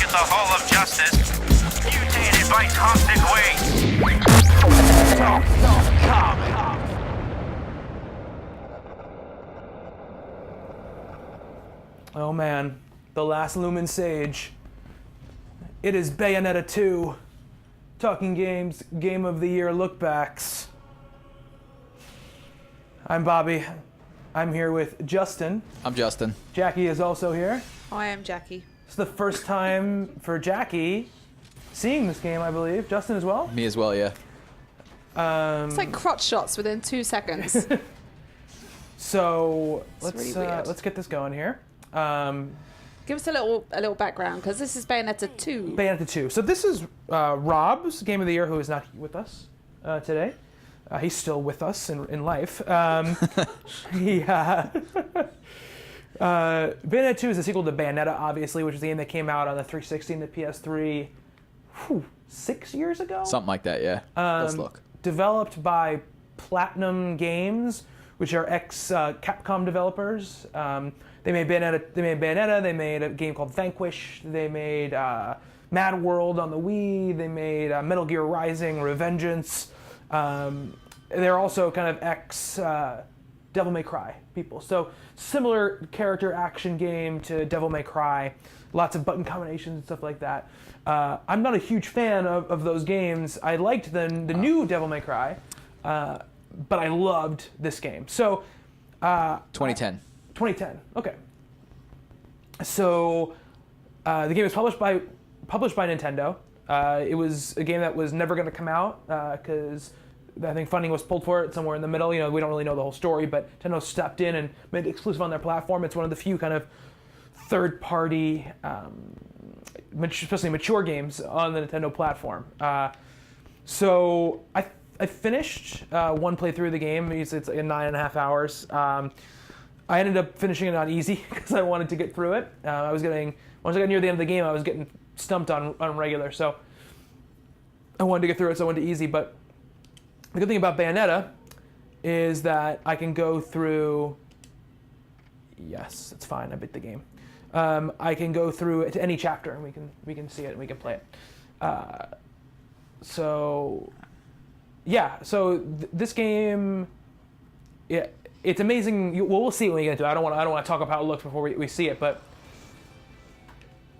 at the Hall of Justice, mutated by cosmic waste. Oh man, the last Lumen Sage. It is Bayonetta 2. Talking Games Game of the Year lookbacks. I'm Bobby. I'm here with Justin. I'm Justin. Jackie is also here. I am Jackie. It's the first time for Jackie seeing this game, I believe. Justin as well? Me as well, yeah. It's like crotch shots within 2 seconds. So really weird. let's get this going here. Give us a little background, because this is Bayonetta 2. Bayonetta 2. So this is Rob's Game of the Year, who is not with us today. He's still with us in life. Bayonetta 2 is a sequel to Bayonetta, obviously, which is the game that came out on the 360 and the PS3 6 years ago? Something like that, yeah. Let's look. Developed by Platinum Games, which are ex-Capcom developers. They made Bayonetta. They made a game called Vanquish. They made Mad World on the Wii. They made Metal Gear Rising: Revengeance. They're also kind of ex-Devil May Cry people. So similar character action game to Devil May Cry. Lots of button combinations and stuff like that. I'm not a huge fan of those games. I liked the new Devil May Cry, but I loved this game. So 2010. 2010. Okay. So the game was published by Nintendo. It was a game that was never going to come out because I think funding was pulled for it somewhere in the middle. You know, we don't really know the whole story, but Nintendo stepped in and made it exclusive on their platform. It's one of the few kind of third-party, especially mature games on the Nintendo platform. So I finished one playthrough of the game. It's like 9.5 hours. I ended up finishing it on easy because I wanted to get through it. Once I got near the end of the game, I was getting stumped on regular, so I wanted to get through it, so I went to easy. But the good thing about Bayonetta is that I can go through. Yes, it's fine. I beat the game. I can go through it to any chapter, and we can see it and we can play it. So this game, yeah. It's amazing. We'll see it when we get into it. I don't want to talk about how it looks before we see it, but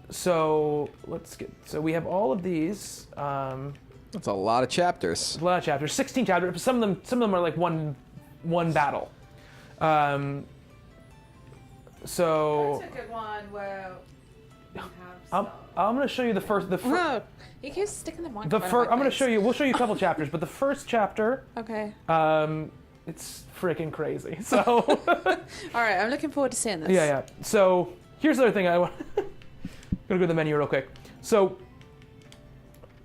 so we have all of these. That's a lot of chapters. A lot of chapters. 16 chapters. But some of them are like one battle. So That's a good one where we have I'm going to show you the first. No, you keep sticking the microphone. I'm going to show you. We'll show you a couple chapters, but the first chapter. Okay. It's freaking crazy. So. All right, I'm looking forward to seeing this. Yeah. So here's the other thing I want. I'm gonna go to the menu real quick. So,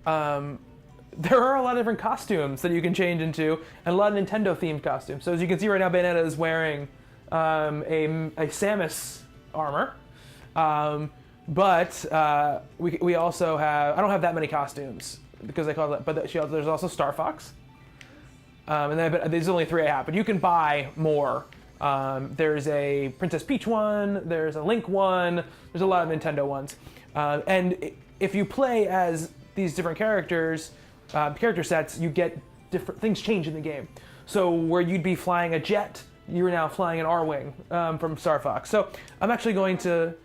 there are a lot of different costumes that you can change into, and a lot of Nintendo-themed costumes. So as you can see right now, Bayonetta is wearing a Samus armor, but we also have. I don't have that many costumes because I call it. But there's also Star Fox. And then there's only 3 I have, but you can buy more. There's a Princess Peach one, there's a Link one, there's a lot of Nintendo ones. And if you play as these different character sets, you get different things change in the game. So where you'd be flying a jet, you're now flying an R-Wing from Star Fox. So I'm actually going to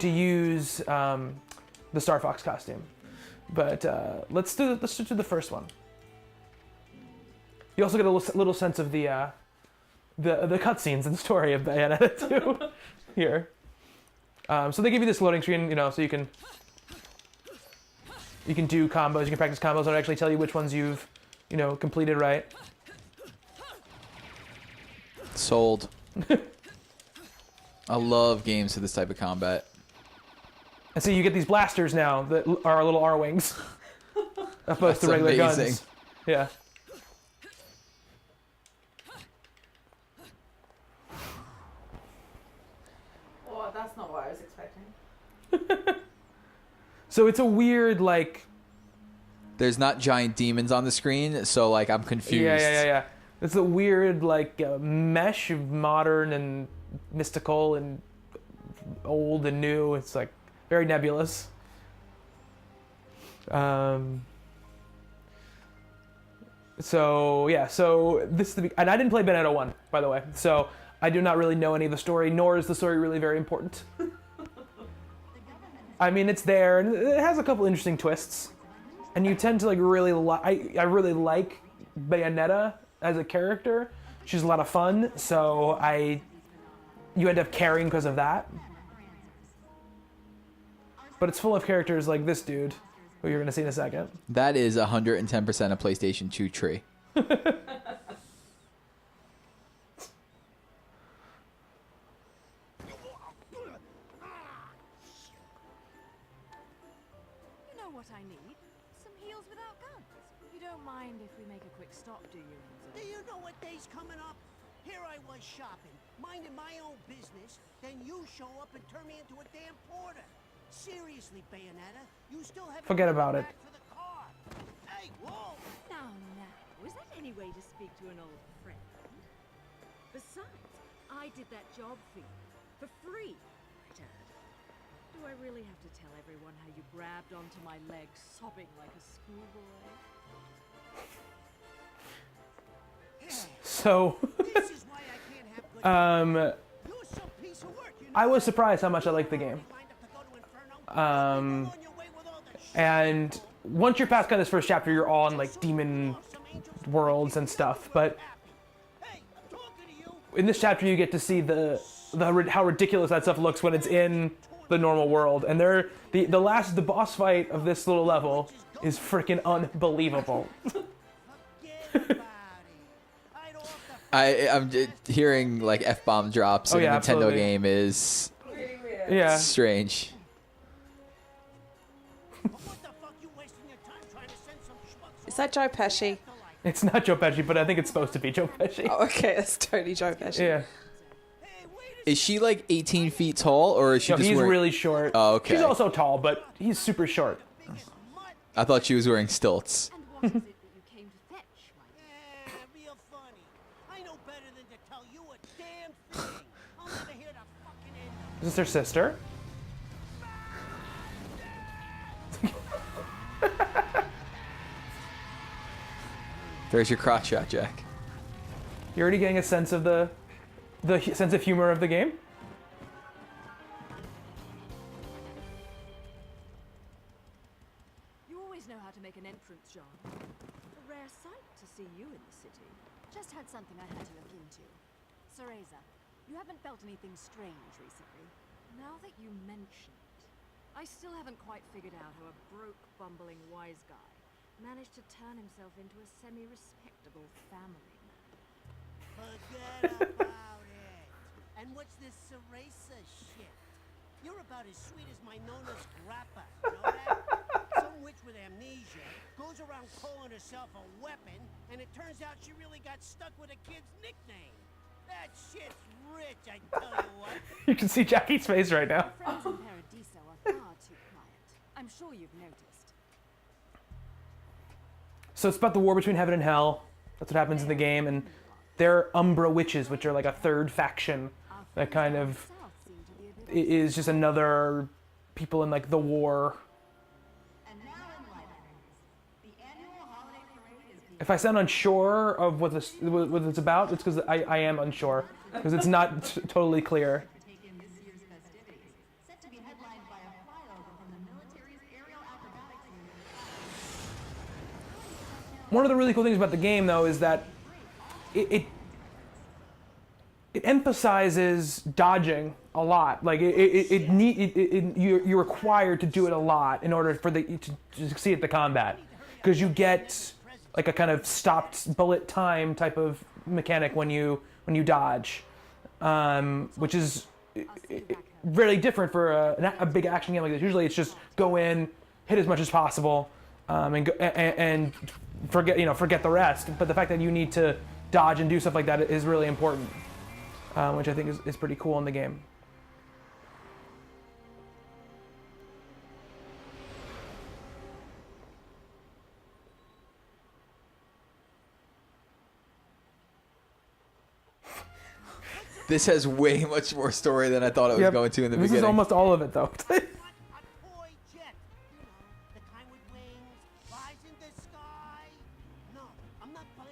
use the Star Fox costume. But let's do the first one. You also get a little sense of the cutscenes and story of Bayonetta 2 here. So they give you this loading screen, so you can do combos, you can practice combos, and actually tell you which ones you've, completed right. Sold. I love games with this type of combat. And so you get these blasters now that are little R-Wings, opposed to regular amazing. guns. Yeah. That's not what I was expecting. So it's a weird, There's not giant demons on the screen, so, I'm confused. Yeah. It's a weird, mesh of modern and mystical and old and new. It's, very nebulous. So yeah, so this is and I didn't play Bayonetta 1, by the way, so I do not really know any of the story, nor is the story really very important. I mean, it's there, and it has a couple interesting twists, and you tend to like really I really like Bayonetta as a character. She's a lot of fun, so you end up caring because of that. But it's full of characters like this dude, who you're gonna see in a second. That is 110% a PlayStation 2 tree. You know what I need? Some heels without guns. You don't mind if we make a quick stop, do you, Enzo? Do you know what day's coming up? Here I was shopping, minding my own business, then you show up and turn me into a damn porter. Seriously, Bayonetta, you still haven't Forget come about back it. for the car. Hey, whoa! Now, is that any way to speak to an old friend? Besides, I did that job for you, for free, Dad. Do I really have to tell everyone how you grabbed onto my leg, sobbing like a schoolboy? So, This is why I can't have good You're some piece of work, you know? I was surprised how much I liked the game. Lined up to go to Inferno? You're on your way with all the shit. And once you're past kind of this first chapter, you're all in like demon Some angels worlds and stuff. But Hey, I'm talking to you. in this chapter, you get to see how ridiculous that stuff looks when it's in the normal world. And the boss fight of this little level is freaking unbelievable. Forget about it. I'd offer I'm hearing like F-bomb drops in yeah, a Nintendo absolutely. game is Yeah. strange. what the fuck you wasting your time trying to send some schmucks Is that Joe Pesci? It's not Joe Pesci, but I think it's supposed to be Joe Pesci. Oh, okay, that's totally Joe Pesci. Yeah. Hey, wait a Is she like 18 feet tall, or is she No, just he's wearing... really short. Oh, okay. She's also tall, but he's super short. biggest mutt. I thought she was wearing stilts. And what is it that you came to fetch, right? Real funny. I know better than to tell you a damn thing. I'll never hear the fucking end of Is this her sister? There's your crotch shot, Jack. You're already getting a sense of the sense of humor of the game. You always know how to make an entrance, John. A rare sight to see you in the city. Just had something I had to look into. Cereza, you haven't felt anything strange recently? Now that you mention it, I still haven't quite figured out how a broke, bumbling wise guy managed to turn himself into a semi-respectable family man. Forget about it. And what's this Cereza shit? You're about as sweet as my Nona's grappa. You know that? Some witch with amnesia goes around calling herself a weapon, and it turns out she really got stuck with a kid's nickname. That shit's rich, I tell you what. You can see Jackie's face right now. Friends in Paradiso are far too quiet. I'm sure you've noticed. So it's about the war between heaven and hell. That's what happens in the game, and they're Umbra witches, which are like a third faction that kind of South seem to be a bit is just another people in like the war. And now in libraries, the annual holiday parade is If I sound unsure of what it's about, it's because I am unsure because it's not totally clear. to take in this year's festivities, set to be headlined by a flyover from the military's aerial acrobatics unit. One of the really cool things about the game, though, is that it emphasizes dodging a lot. Like you're required to do it a lot in order for to succeed at the combat, because you get like a kind of stopped bullet time type of mechanic when you dodge, which is really different for a big action game like this. Usually, it's just go in, hit as much as possible, and forget the rest. But the fact that you need to dodge and do stuff like that is really important, which I think is pretty cool in the game. This has way much more story than I thought it was Yep. going to in the This beginning. is almost all of it, though. A toy jet. You know, the kind with wings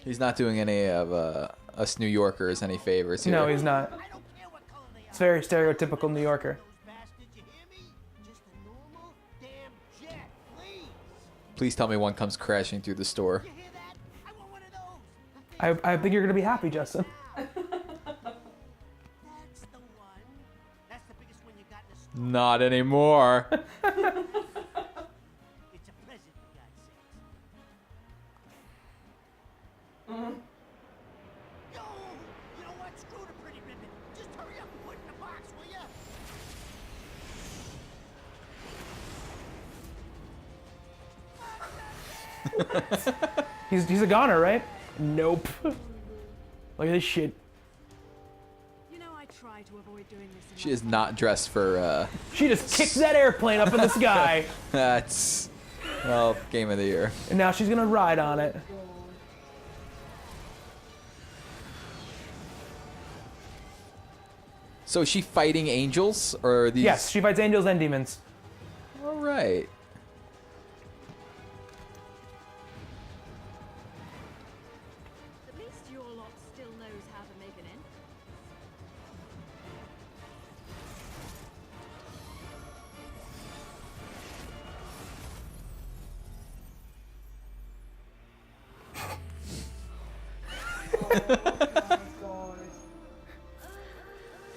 He's not doing any of us New Yorkers any favors here. No, he's not. I don't care what color they It's are. very stereotypical New Yorker. Those bastards, you hear me? Just a normal damn jet, please. Please tell me one comes crashing through the store. You hear that? I want one of those. I think you're gonna be happy, Justin. That's the one. That's the biggest one you got in the store. Not anymore. It's a present, for God's sakes. Yo! You know what? Screw the pretty ribbon. Just hurry up and put it in the box, will ya? He's a goner, right? Nope. Look at this shit. You know, I try to avoid doing this. In She my is not dressed for. She just kicked that airplane up in the sky, That's well, game of the year. and now she's gonna ride on it. So is she fighting angels or are these? Yes, she fights angels and demons. All right. At least your lot still knows how to make an end.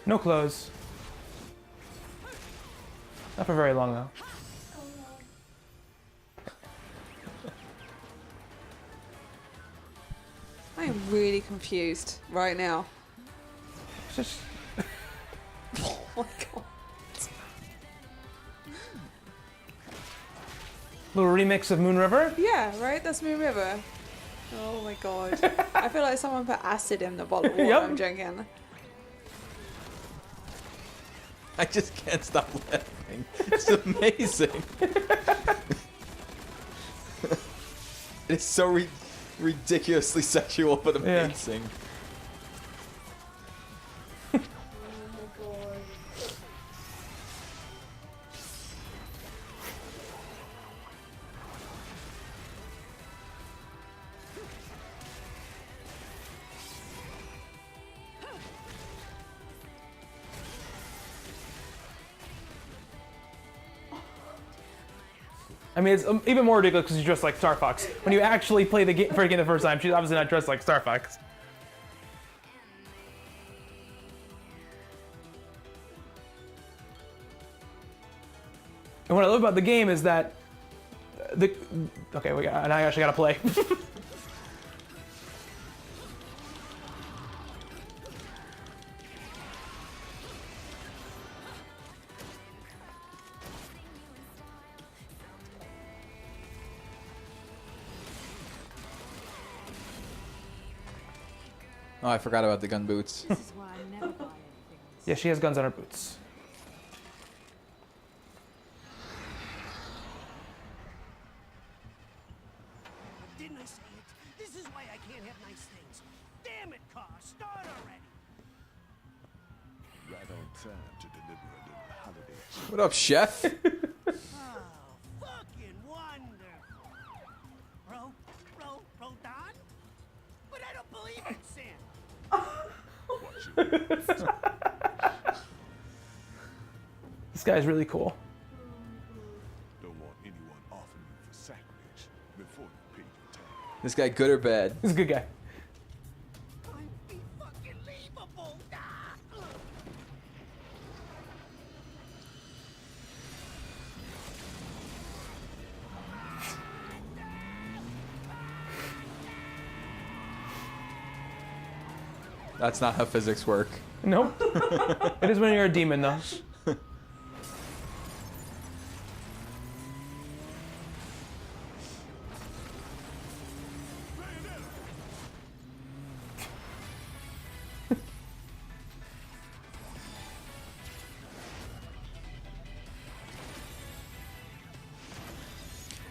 No clothes. Not for very long though. I am really confused right now. It's just Oh my god. little remix of Moon River. Yeah, right? That's Moon River. Oh my god. I feel like someone put acid in the bottle of water Yep. I'm drinking. I just can't stop laughing. It's amazing. It's so ridiculously sexual, but Yeah. amazing. I mean, it's even more ridiculous because she's dressed like Star Fox. When you actually play the game for the first time, she's obviously not dressed like Star Fox. And what I love about the game is that okay, now I actually gotta play. Oh, I forgot about the gun boots. This is why I never buy anything. Yeah, she has guns on her boots. Didn't I say it? This is why I can't have nice things. Damn it, car. Start already. Right on time to deliver a little holiday. What up, chef? Oh, fucking wonderful. Bro, Don? But I don't believe in Santa. Watch your This guy's really cool. Don't want anyone offering you for sacrilege before you pay your tax. This guy good or bad? He's a good guy. Unbelievable. Ah! That's not how physics work. Nope. It is when you're a demon, though.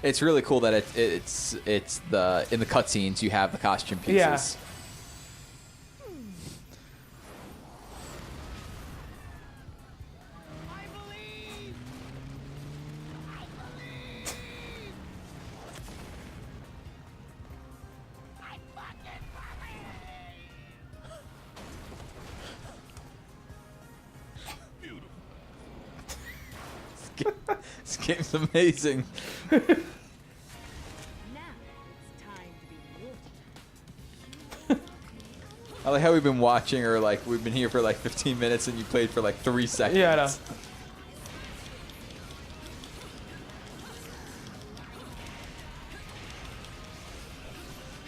It's really cool that it's the in the cutscenes you have the costume pieces. Yeah. I believe. I fucking This game's amazing. Now it's time to be naughty. I like how we've been watching, or like we've been here for like 15 minutes and you played for like 3 seconds. Yeah, I know.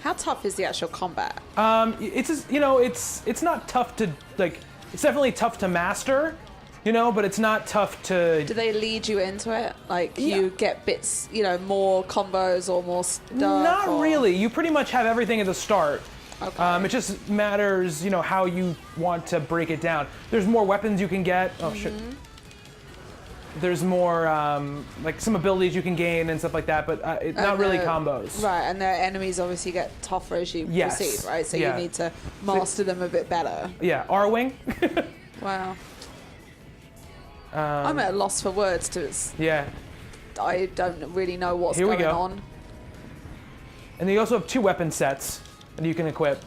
How tough is the actual combat? It's just, you know, it's not tough to like. It's definitely tough to master, you know, but it's not tough to. Do they lead you into it? Like Yeah. you get bits, you know, more combos or more stuff? Not or- really. You pretty much have everything at the start. Okay. It just matters, you know, how you want to break it down. There's more weapons you can get. Oh shit. There's more like some abilities you can gain and stuff like that, but not really combos. Right, and their enemies obviously get tougher as you Yes. proceed, right? So Yeah. you need to master them a bit better. Yeah, R-Wing. Wow. I'm at a loss for words to. Yeah. I don't really know what's Here we going go. on. And then you also have 2 weapon sets that you can equip.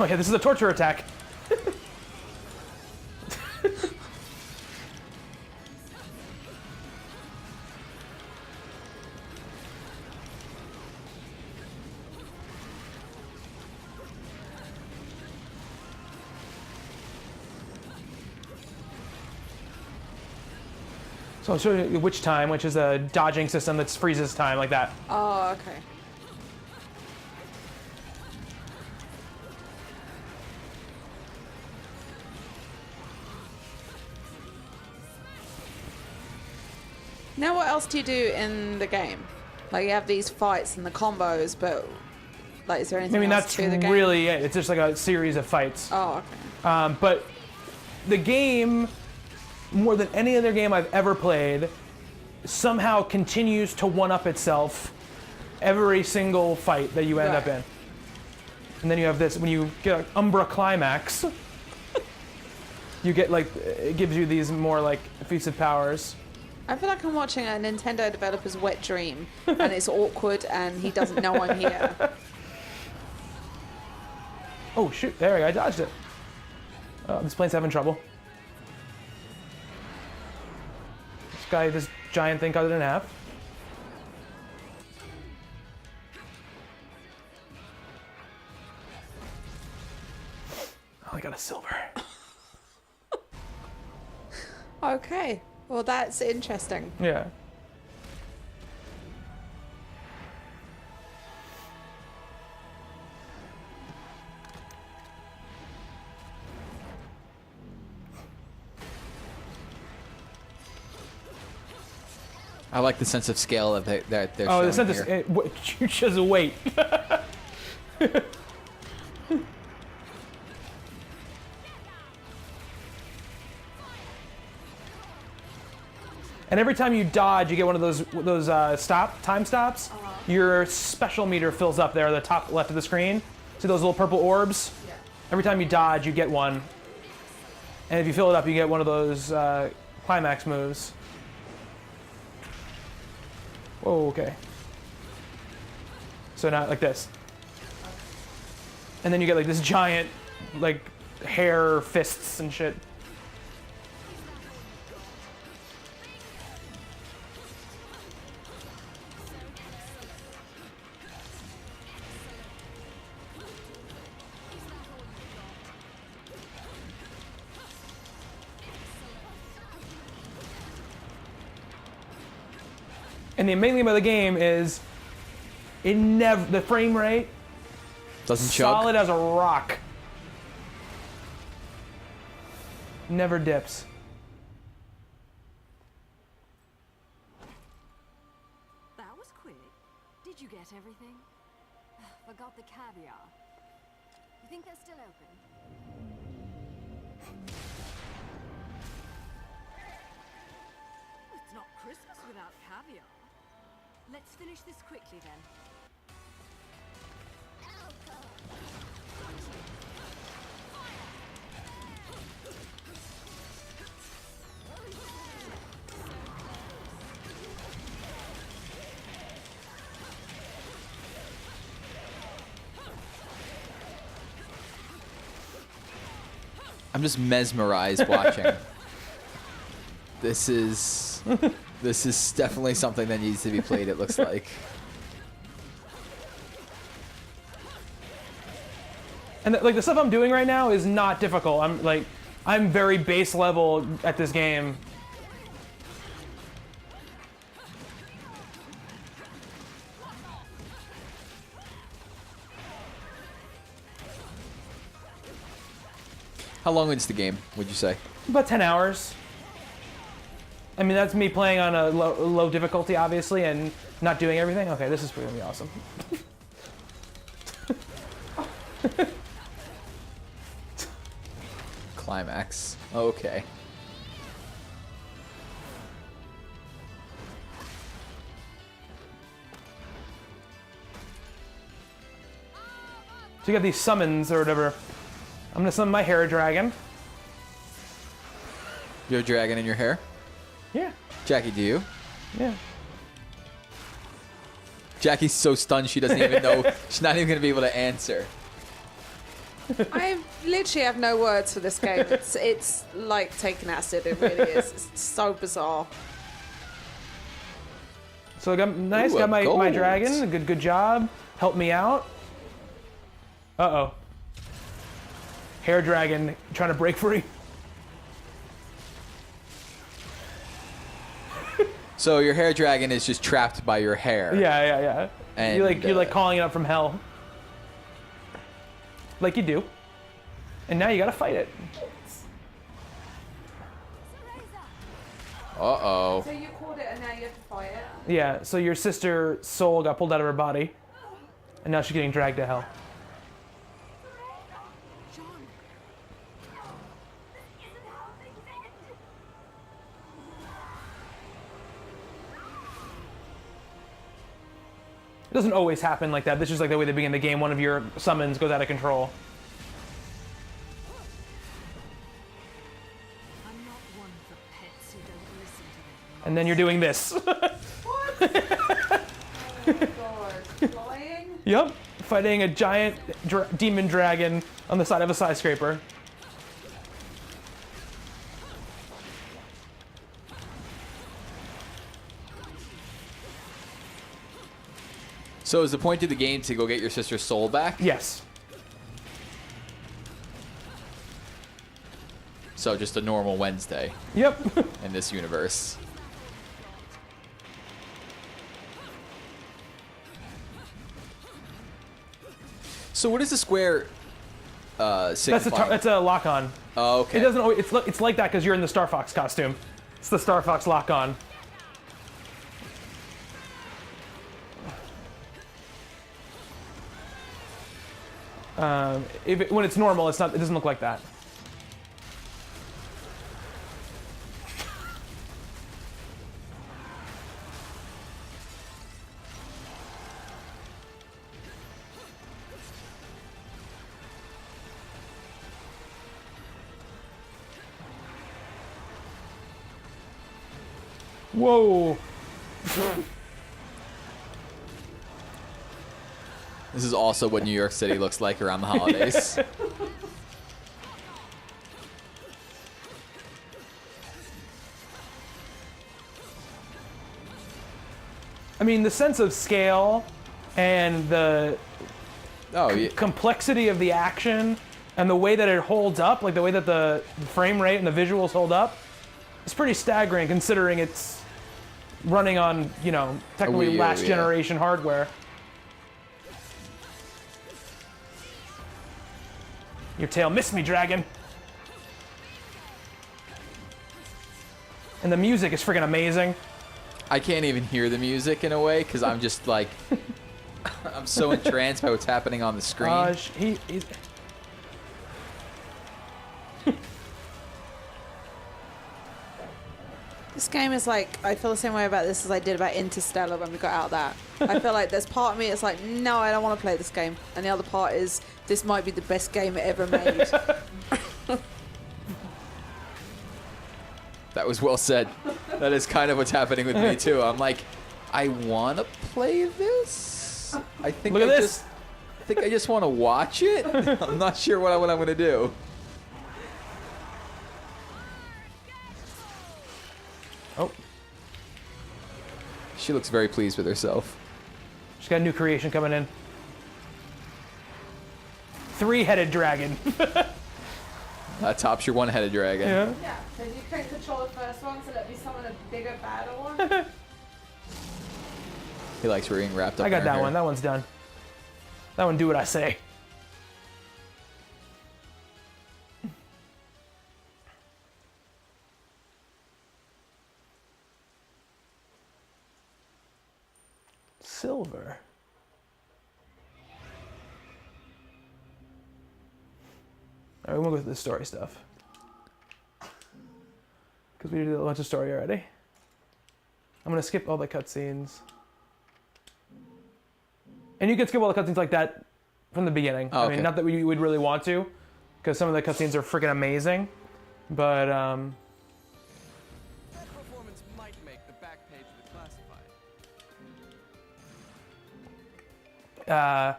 Oh yeah, this is a torture attack. So I'll show you which time, which is a dodging system that freezes time like that. Oh, okay. Now, what else do you do in the game? Like, you have these fights and the combos, but like, is there anything I mean, else that's to the game? really it. It's just like a series of fights. Oh, okay. But the game, more than any other game I've ever played, somehow continues to one-up itself every single fight that you end up Right. in. And then you have this, when you get an Umbra Climax, you get like, it gives you these more like effusive powers. I feel like I'm watching a Nintendo developer's wet dream, and it's awkward, and he doesn't know I'm here. Oh shoot, there we go, I dodged it. Oh, this plane's having trouble. This giant thing cut it in half. Oh, I got a silver. Okay, well, that's interesting. Yeah. I like the sense of scale of that they're Oh, showing the sentence. here. You just wait. And every time you dodge, you get one of those time stops. Your special meter fills up there, at the top left of the screen. See those little purple orbs? Yeah. Every time you dodge, you get one. And if you fill it up, you get one of those climax moves. Whoa, okay. So not like this. And then you get like this giant, like, hair fists and shit. And the amazing thing about the game is the frame rate Doesn't choke. solid as a rock. Never dips. That was quick. Did you get everything? Forgot the caviar. You think they're still open? It's not Christmas without caviar. Let's finish this quickly then. I'm just mesmerized watching. This is definitely something that needs to be played, it looks like. And like the stuff I'm doing right now is not difficult. I'm very base level at this game. How long is the game, would you say? About 10 hours. I mean, that's me playing on a low difficulty, obviously, and not doing everything. Okay, this is going to be awesome. Climax. Okay. So you got these summons or whatever. I'm going to summon my hair dragon. You have a dragon in your hair? Yeah. Jackie, do you? Yeah. Jackie's so stunned she doesn't even know. She's not even going to be able to answer. I literally have no words for this game. It's like taking acid. It really is. It's so bizarre. So I got nice. Ooh, got my gold. dragon. Good job. Help me out. Uh-oh. Hair dragon trying to break free. So your hair dragon is just trapped by your hair. Yeah. And, you're like calling it up from hell. Like you do. And now you gotta fight it. Uh-oh. So you called it and now you have to fight it? Yeah, so your sister's soul got pulled out of her body. And now she's getting dragged to hell. It doesn't always happen like that. This is like the way they begin the game. One of your summons goes out of control. I'm not one for pets who don't listen to them. And then you're doing this. Flying? Yep. Fighting a giant demon dragon on the side of a skyscraper. So is the point of the game to go get your sister's soul back? Yes. So just a normal Wednesday Yep. in this universe. So what is the square signifying? That's a lock-on. Oh, okay. It doesn't always, it's like that because you're in the Star Fox costume. It's the Star Fox lock-on. When it's normal, it's not. It doesn't look like that. Whoa. This is also what New York City looks like around the holidays. I mean, the sense of scale and the complexity of the action and the way that it holds up, like the way that the frame rate and the visuals hold up, is pretty staggering considering it's running on, you know, technically last generation hardware. Your tail missed me, dragon. And the music is freaking amazing. I can't even hear the music in a way because I'm just like, I'm so entranced by what's happening on the screen. He's... This game is like, I feel the same way about this as I did about Interstellar when we got out of that. I feel like there's part of me that's like, no, I don't want to play this game. And the other part is, this might be the best game ever made. That was well said. That is kind of what's happening with me too. I'm like, I want to play this. I think Look at this. I think I just want to watch it. I'm not sure what I'm going to do. She looks very pleased with herself. She's got a new creation coming in. 3-headed dragon. Tops your one-headed dragon. Yeah. Yeah, so you couldn't control the first one, so that'd be summon a bigger, badder one. He likes being wrapped up I got in her that hair. one. That one's done. That one, do what I say. Silver. Alright, we won't go through the story stuff. Because we did a bunch of story already. I'm going to skip all the cutscenes. And you can skip all the cutscenes like that from the beginning. Oh, I okay. mean, not that we would really want to, because some of the cutscenes are freaking amazing. But, That performance might make the back page of the classified.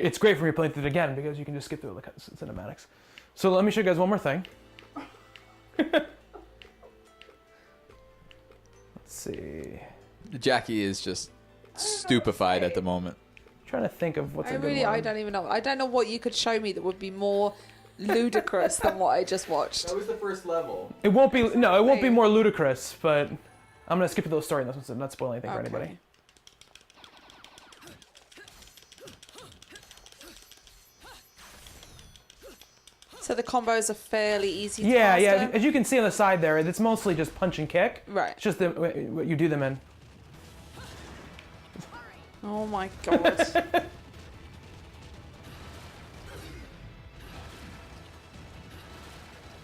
it's great for me playing through it again, because you can just skip through the cinematics. So let me show you guys one more thing. Let's see. Jackie is just stupefied at the moment. Trying to think of what's a good one. I don't even know. I don't know what you could show me that would be more ludicrous than what I just watched. was the first level. It won't be more ludicrous, but I'm gonna skip those story notes and not spoil anything for anybody. So the combos are fairly easy to Yeah, master? as you can see on the side there, it's mostly just punch and kick. Right. It's just what you do them in. Oh my god.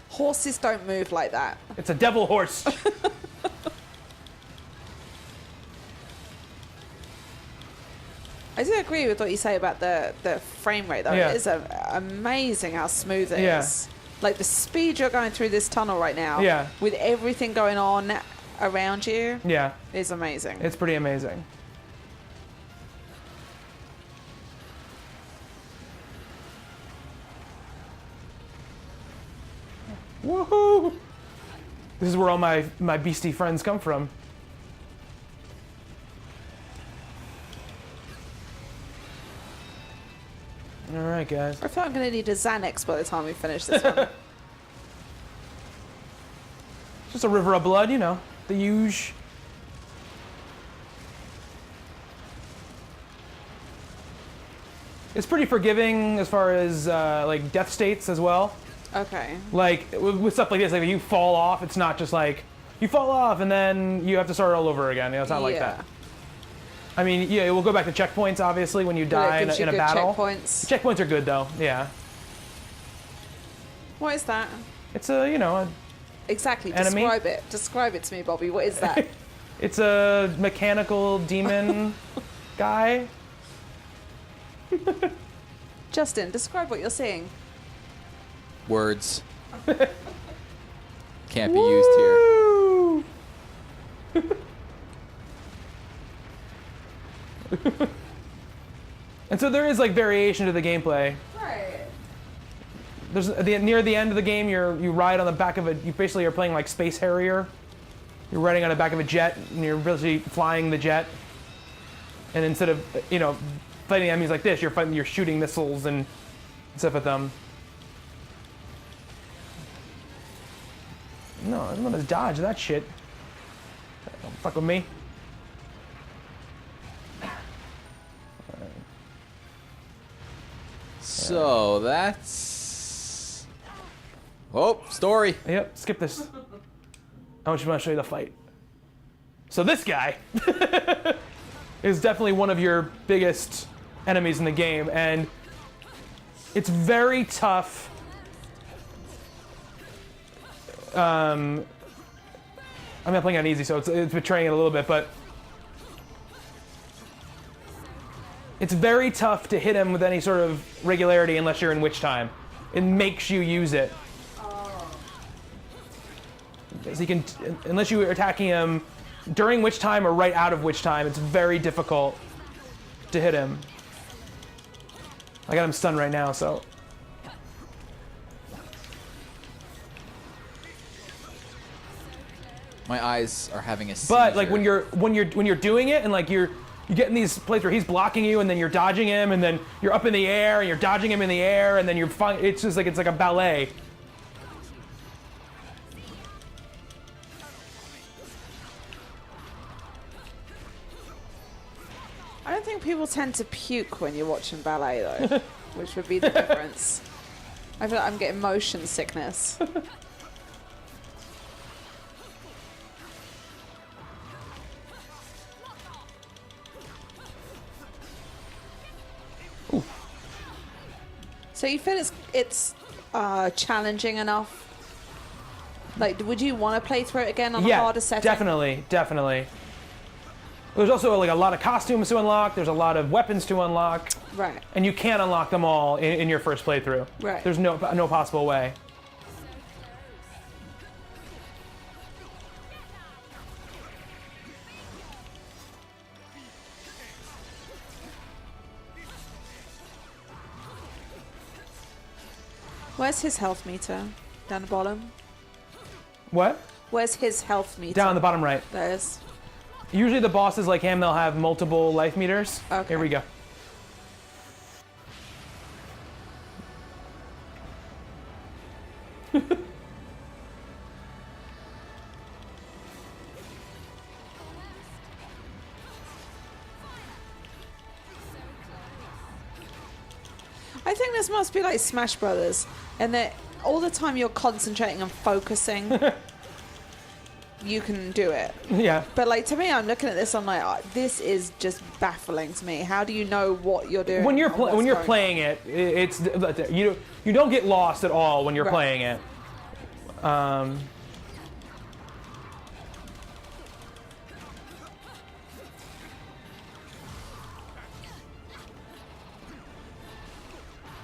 Horses don't move like that. It's a devil horse. I do agree with what you say about the frame rate though. Yeah. It is amazing how smooth it Yeah. is. Like the speed you're going through this tunnel right now, Yeah. with everything going on around you, Yeah, is amazing. it's pretty amazing. Woohoo! This is where all my beastie friends come from. All right, guys. I feel I'm going to need a Xanax by the time we finish this one. Just a river of blood, you know, the huge. It's pretty forgiving as far as like death states as well. Okay. Like with stuff like this, like if you fall off, it's not just like you fall off and then you have to start all over again. You know, it's not like that. I mean, yeah, we'll go back to checkpoints obviously when you die in a battle. Checkpoints. Checkpoints are good though. Yeah. What is that? It's a Exactly. Enemy? Describe it. Describe it to me, Bobby. What is that? it's a mechanical demon guy. Justin, describe what you're seeing. Words can't be used here. And so there is like variation to the gameplay. Right. There's near the end of the game, you ride on the back of you basically are playing like Space Harrier. You're riding on the back of a jet, and you're basically flying the jet. And instead of fighting enemies like this, you're shooting missiles and stuff at them. No, I'm gonna dodge that shit. Don't fuck with me. So that's. Oh, story. Yep, skip this. I just want to show you the fight. So this guy is definitely one of your biggest enemies in the game, and it's very tough. I'm not playing on easy, so it's betraying it a little bit, but it's very tough to hit him with any sort of regularity unless you're in witch time. It makes you use it. So you can, unless you are attacking him during witch time or right out of witch time, it's very difficult to hit him. I got him stunned right now, so. My eyes are having a seizure. But like when you're doing it and like you get in these places where he's blocking you and then you're dodging him and then you're up in the air and you're dodging him in the air and then it's just like it's like a ballet. I don't think people tend to puke when you're watching ballet though, which would be the difference. I feel like I'm getting motion sickness. So you feel it's challenging enough? Like, would you want to play through it again on a harder setting? Definitely. There's also like a lot of costumes to unlock. There's a lot of weapons to unlock. Right. And you can't unlock them all in your first playthrough. Right. There's no possible way. Where's his health meter? Down the bottom? What? Where's his health meter? Down the bottom right. There it is. Usually the bosses like him, they'll have multiple life meters. Okay. Here we go. I think this must be like Smash Brothers, and that all the time you're concentrating and focusing, you can do it. Yeah. But like to me, I'm looking at this, I'm like, oh, this is just baffling to me. How do you know what you're doing? When you're playing it, it's you don't get lost at all when you're playing it.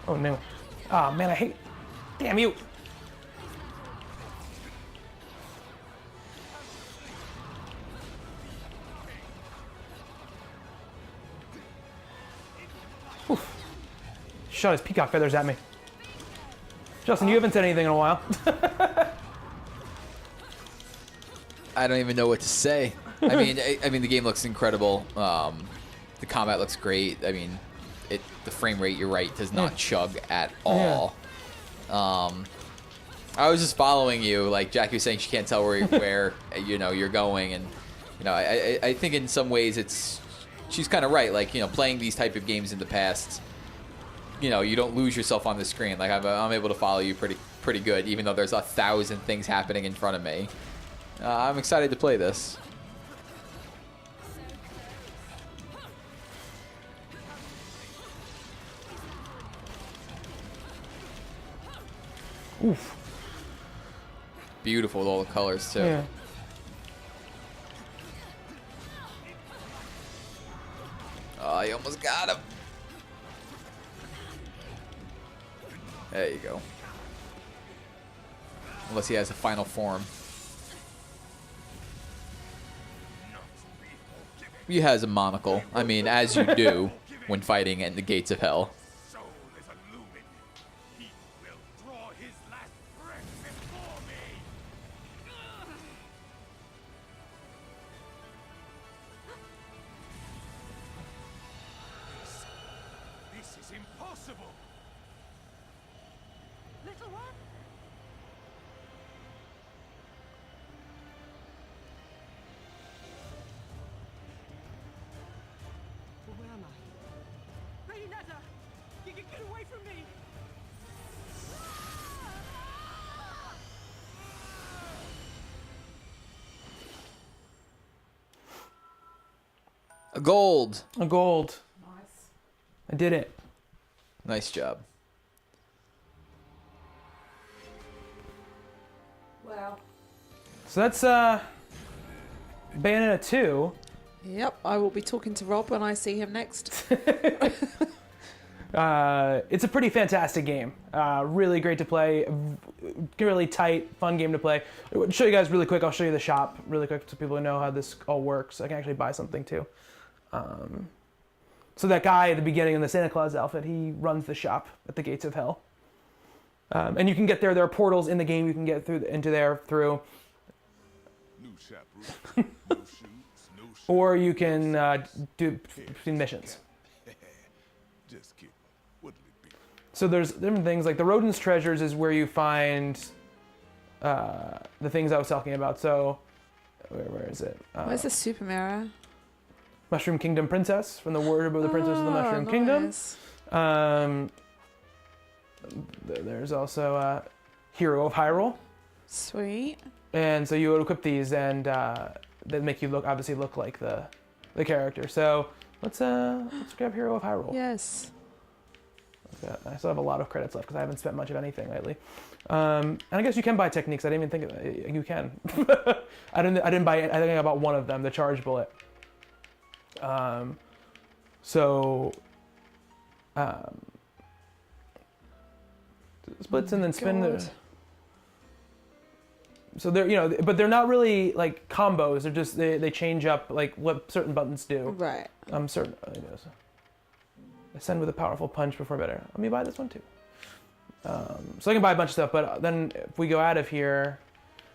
Oh no. Ah, man, I hate... Damn you! Oof. Shot his peacock feathers at me. Justin, you haven't said anything in a while. I don't even know what to say. I mean, the game looks incredible. The combat looks great. I mean, the frame rate, you're right, does not chug at all. I was just following you, like Jackie was saying, she can't tell where you're going, and I think in some ways she's kind of right. Like playing these type of games in the past, you don't lose yourself on the screen. Like I'm able to follow you pretty good, even though there's 1,000 things happening in front of me. I'm excited to play this. Oof. Beautiful with all the colors too. Yeah. Oh, you almost got him. There you go. Unless he has a final form. He has a monocle. I mean, as you do when fighting at the gates of hell. Where am I? Bayonetta! Get away from me! A gold. A gold. Nice. I did it. Nice job. Wow. So that's Bayonetta 2. Yep, I will be talking to Rob when I see him next. It's a pretty fantastic game. Really great to play. Really tight, fun game to play. I'll show you guys really quick. I'll show you the shop really quick so people know how this all works. I can actually buy something too. So that guy at the beginning in the Santa Claus outfit, he runs the shop at the gates of hell. And you can get there. There are portals in the game you can get into there through. New chaperone. No shoes, no shoes. or you can do missions. Just kidding. What'll it be? So there's different things, like the rodents treasures is where you find the things I was talking about. So where is it? Where's the super mirror? Mushroom Kingdom Princess, from the Wardrobe of the Princess of the Mushroom Nice. Kingdom. There's also Hero of Hyrule. Sweet. And so you would equip these, and they make you obviously look like the character. So let's grab Hero of Hyrule. Yes. I still have a lot of credits left because I haven't spent much of anything lately. And I guess you can buy techniques. I didn't even think of it. You can. I didn't buy it. I think I bought one of them, the charge bullet. Splits and then spin the. So they're but they're not really like combos. They're just they change up like what certain buttons do. Right. I'm certain. Ascend with a powerful punch before better. Let me buy this one too. So I can buy a bunch of stuff, but then if we go out of here,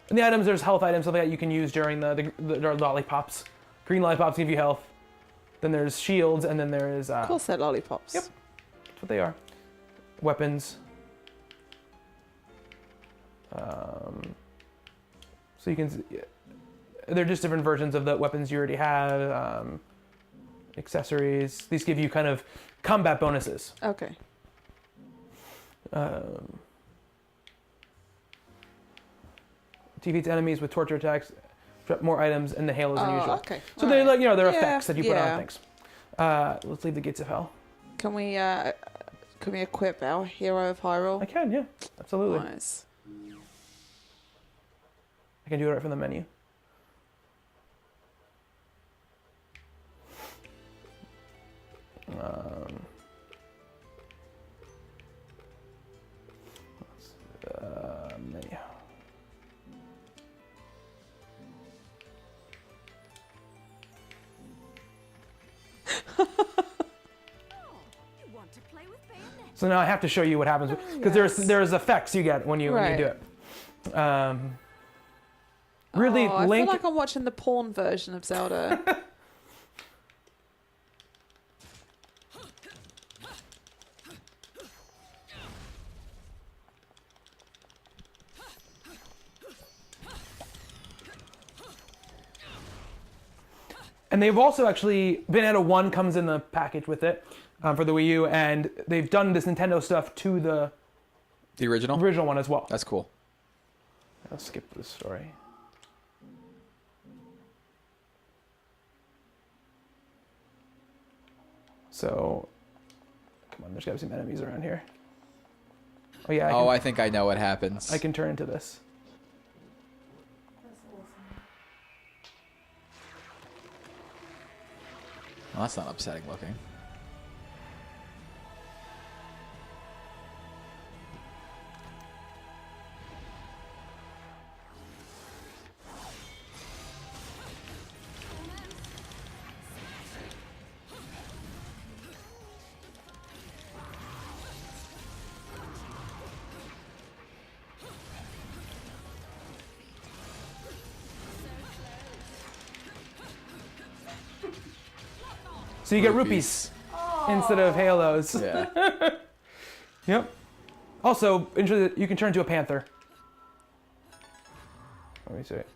in the items there's health items, something that you can use during the lollipops. Green lollipops give you health. Then there's shields, and then there is. Of course, they're lollipops. Yep, that's what they are. Weapons. So you can. They're just different versions of the weapons you already have. Accessories. These give you kind of combat bonuses. Okay. Defeats enemies with torture attacks, drop more items and the halos than usual. Okay. So All they're right. like they're effects that you put on things. Let's leave the gates of hell. Can we equip our Hero of Hyrule? I can, yeah, absolutely. Nice. I can do it right from the menu. Menu. So now I have to show you what happens because there's effects you get when you do it. Really, I Link. feel like I'm watching the porn version of Zelda. And they've also actually, Bayonetta 1 comes in the package with it for the Wii U, and they've done this Nintendo stuff to the original one as well. That's cool. Let's skip this story. So, come on, there's got to be some enemies around here. Oh yeah. I think I know what happens. I can turn into this. Well, that's not upsetting looking. So you get rupees instead of halos. Yeah. Yep. Also, you can turn into a panther. Let me see it.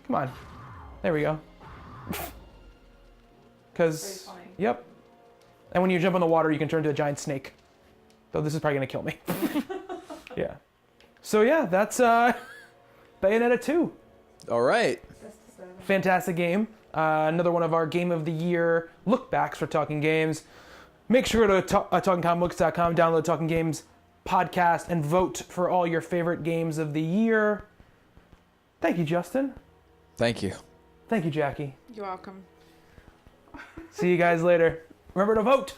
Come on. There we go. Because, yep. And when you jump in the water, you can turn into a giant snake. Though this is probably going to kill me. Yeah. So yeah, that's Bayonetta 2. All right. Fantastic game. Another one of our Game of the Year look-backs for Talking Games. Make sure to TalkingComicBooks.com, download Talking Games podcast, and vote for all your favorite games of the year. Thank you, Justin. Thank you. Thank you, Jackie. You're welcome. See you guys later. Remember to vote.